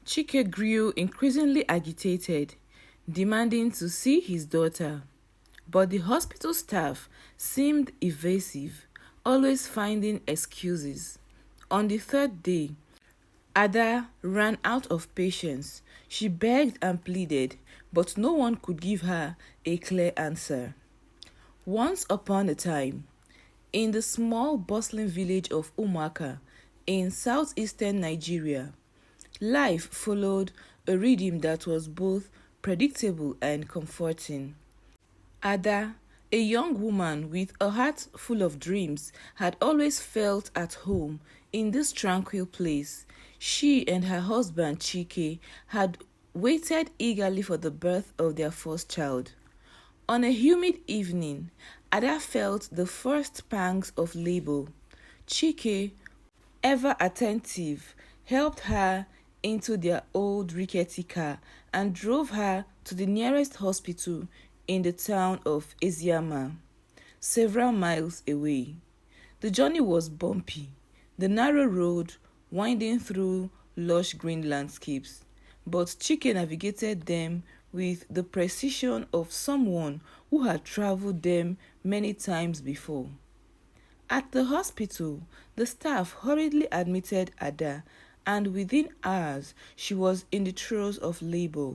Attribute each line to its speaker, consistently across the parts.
Speaker 1: Chike grew increasingly agitated, demanding to see his daughter. But the hospital staff seemed evasive, always finding excuses. On the third day, Ada ran out of patience. She begged and pleaded, but no one could give her a clear answer. Once upon a time, in the small bustling village of Umuaka in southeastern Nigeria, life followed a rhythm that was both predictable and comforting. Ada, a young woman with a heart full of dreams, had always felt at home in this tranquil place. She and her husband Chike had waited eagerly for the birth of their first child. On a humid evening, Ada felt the first pangs of labor. Chike, ever attentive, helped her into their old rickety car and drove her to the nearest hospital in the town of Eziama, several miles away. The journey was bumpy, the narrow road winding through lush green landscapes, but Chike navigated them with the precision of someone who had traveled them many times before. At the hospital, the staff hurriedly admitted Ada, and within hours she was in the throes of labor.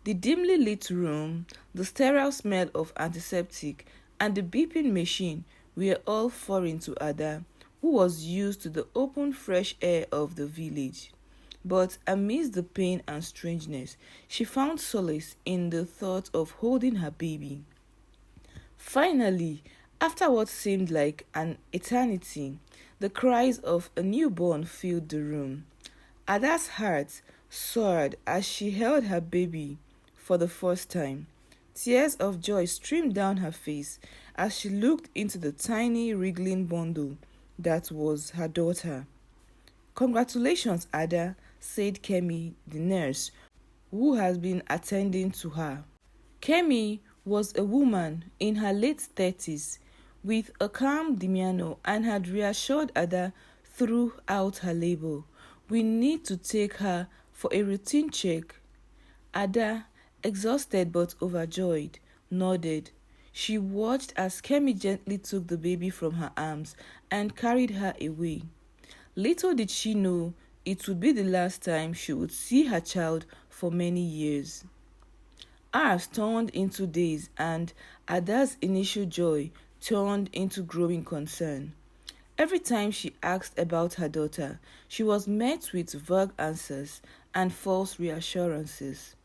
Speaker 1: The dimly lit room, the sterile smell of antiseptic, and the beeping machine were all foreign to Ada, who was used to the open fresh air of the village. But amidst the pain and strangeness, she found solace in the thought of holding her baby. Finally, after what seemed like an eternity, the cries of a newborn filled the room. Ada's heart soared as she held her baby for the first time. Tears of joy streamed down her face as she looked into the tiny wriggling bundle that was her daughter. "Congratulations, Ada," said Kemi, the nurse, who has been attending to her. Kemi was a woman in her late 30s with a calm demeanor and had reassured Ada throughout her labor. "We need to take her for a routine check." Ada, exhausted but overjoyed, nodded. She watched as Kemi gently took the baby from her arms and carried her away. Little did she know it would be the last time she would see her child for many years. Hours turned into days, and Ada's initial joy turned into growing concern. Every time she asked about her daughter, she was met with vague answers and false reassurances.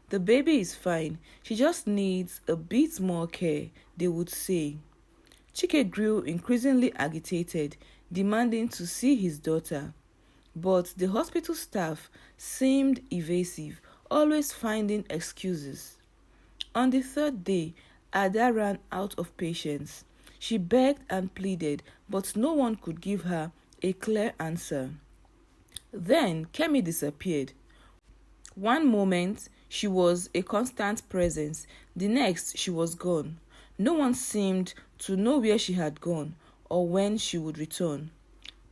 Speaker 1: "The baby is fine, she just needs a bit more care," they would say. Chike grew increasingly agitated, demanding to see his daughter. But the hospital staff seemed evasive, always finding excuses. On the third day, Ada ran out of patience. She begged and pleaded, but no one could give her a clear answer. Then Kemi disappeared. One moment, she was a constant presence. The next, she was gone. No one seemed to know where she had gone or when she would return.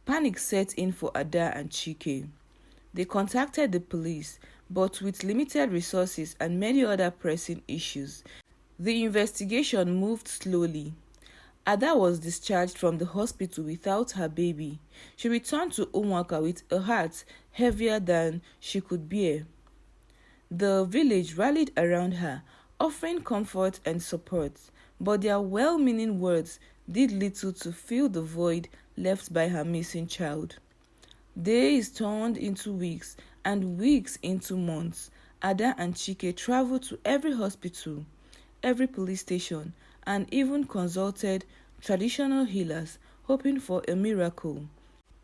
Speaker 1: Panic set in for Ada and Chike. They contacted the police, but with limited resources and many other pressing issues, the investigation moved slowly. Ada was discharged from the hospital without her baby. She returned to Umuaka with a heart heavier than she could bear. The village rallied around her, offering comfort and support, but their well-meaning words did little to fill the void left by her missing child. Days turned into weeks, and weeks into months. Ada and Chike traveled to every hospital, every police station, and even consulted traditional healers, hoping for a miracle.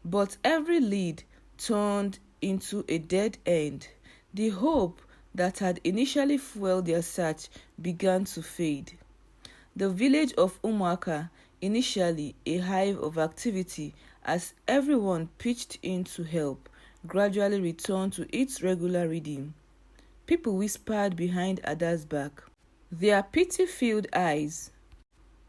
Speaker 1: But every lead turned into a dead end. The hope that had initially fueled their search began to fade. The village of Umuaka, initially a hive of activity as everyone pitched in to help, gradually returned to its regular rhythm. People whispered behind Ada's back, their pity-filled eyes,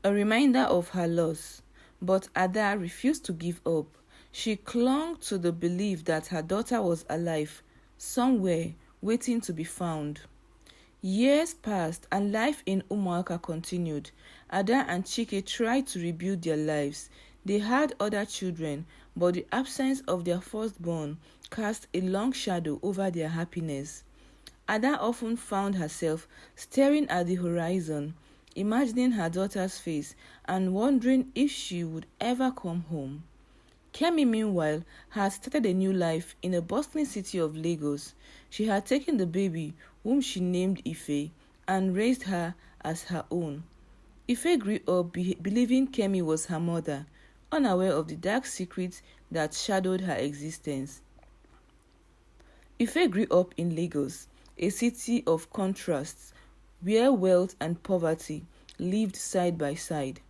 Speaker 1: a reminder of her loss. But Ada refused to give up. She clung to the belief that her daughter was alive, somewhere waiting to be found. Years passed and life in Umuaka continued. Ada and Chike tried to rebuild their lives. They had other children, but the absence of their firstborn cast a long shadow over their happiness. Ada often found herself staring at the horizon, imagining her daughter's face and wondering if she would ever come home. Kemi, meanwhile, had started a new life in a bustling city of Lagos. She had taken the baby, whom she named Ife, and raised her as her own. Ife grew up believing Kemi was her mother, unaware of the dark secrets that shadowed her existence. Ife grew up in Lagos, a city of contrasts, where wealth and poverty lived side by side.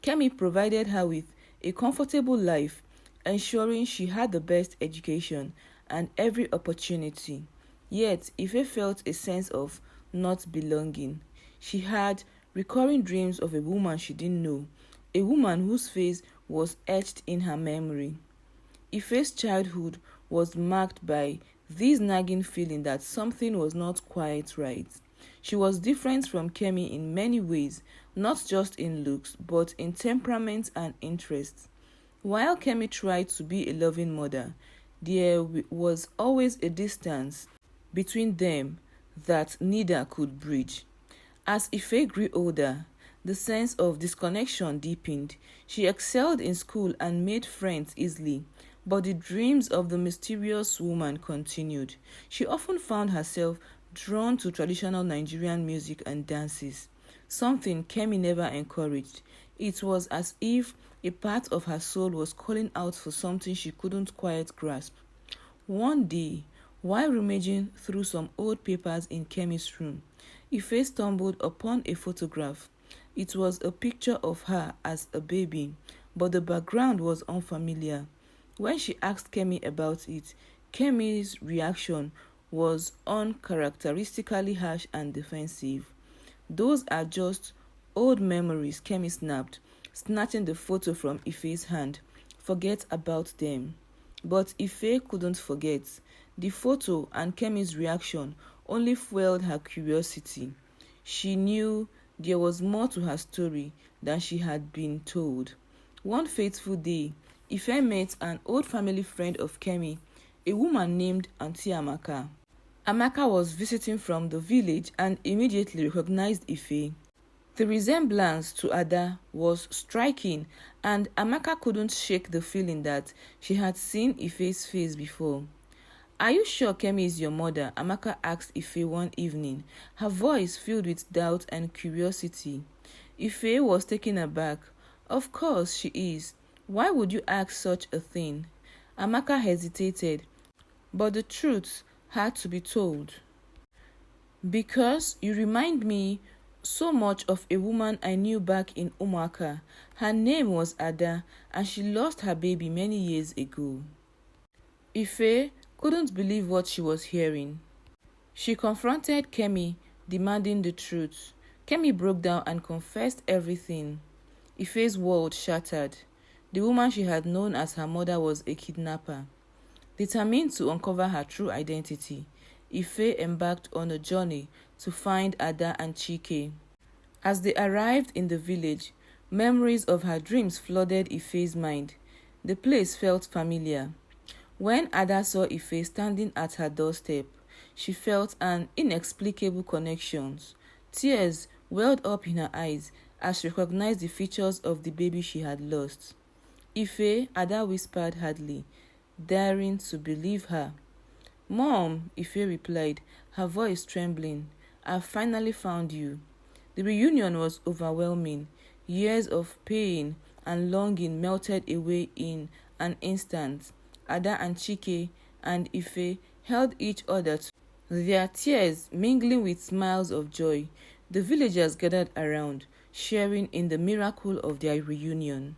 Speaker 1: Kemi provided her with a comfortable life, ensuring she had the best education and every opportunity. Yet, Ife felt a sense of not belonging. She had recurring dreams of a woman she didn't know, a woman whose face was etched in her memory. Ife's childhood was marked by this nagging feeling that something was not quite right. She was different from Kemi in many ways, not just in looks, but in temperament and interests. While Kemi tried to be a loving mother, there was always a distance between them that neither could bridge. As Ife grew older, the sense of disconnection deepened. She excelled in school and made friends easily, but the dreams of the mysterious woman continued. She often found herself drawn to traditional Nigerian music and dances, something Kemi never encouraged. It was as if a part of her soul was calling out for something she couldn't quite grasp. One day, while rummaging through some old papers in Kemi's room, Ife stumbled upon a photograph. It was a picture of her as a baby, but the background was unfamiliar. When she asked Kemi about it, Kemi's reaction was uncharacteristically harsh and defensive. "Those are just old memories," Kemi snapped, snatching the photo from Ife's hand. "Forget about them." But Ife couldn't forget. The photo and Kemi's reaction only fueled her curiosity. She knew there was more to her story than she had been told. One fateful day, Ife met an old family friend of Kemi, a woman named Auntie Amaka. Amaka was visiting from the village and immediately recognized Ife. The resemblance to Ada was striking, and Amaka couldn't shake the feeling that she had seen Ife's face before. "Are you sure Kemi is your mother?" Amaka asked Ife one evening, her voice filled with doubt and curiosity. Ife was taken aback. "Of course she is. Why would you ask such a thing?" Amaka hesitated, but the truth had to be told. "Because you remind me so much of a woman I knew back in Umuaka. Her name was Ada, and she lost her baby many years ago." Ife couldn't believe what she was hearing. She confronted Kemi, demanding the truth. Kemi broke down and confessed everything. Ife's world shattered. The woman she had known as her mother was a kidnapper. Determined to uncover her true identity, Ife embarked on a journey to find Ada and Chike. As they arrived in the village, memories of her dreams flooded Ife's mind. The place felt familiar. When Ada saw Ife standing at her doorstep, she felt an inexplicable connection. Tears welled up in her eyes as she recognized the features of the baby she had lost. "Ife," Ada whispered hardly, daring to believe her. "Mom," Ife replied, her voice trembling, "I've finally found you." The reunion was overwhelming. Years of pain and longing melted away in an instant. Ada and Chike and Ife held each other, their tears mingling with smiles of joy. The villagers gathered around, sharing in the miracle of their reunion.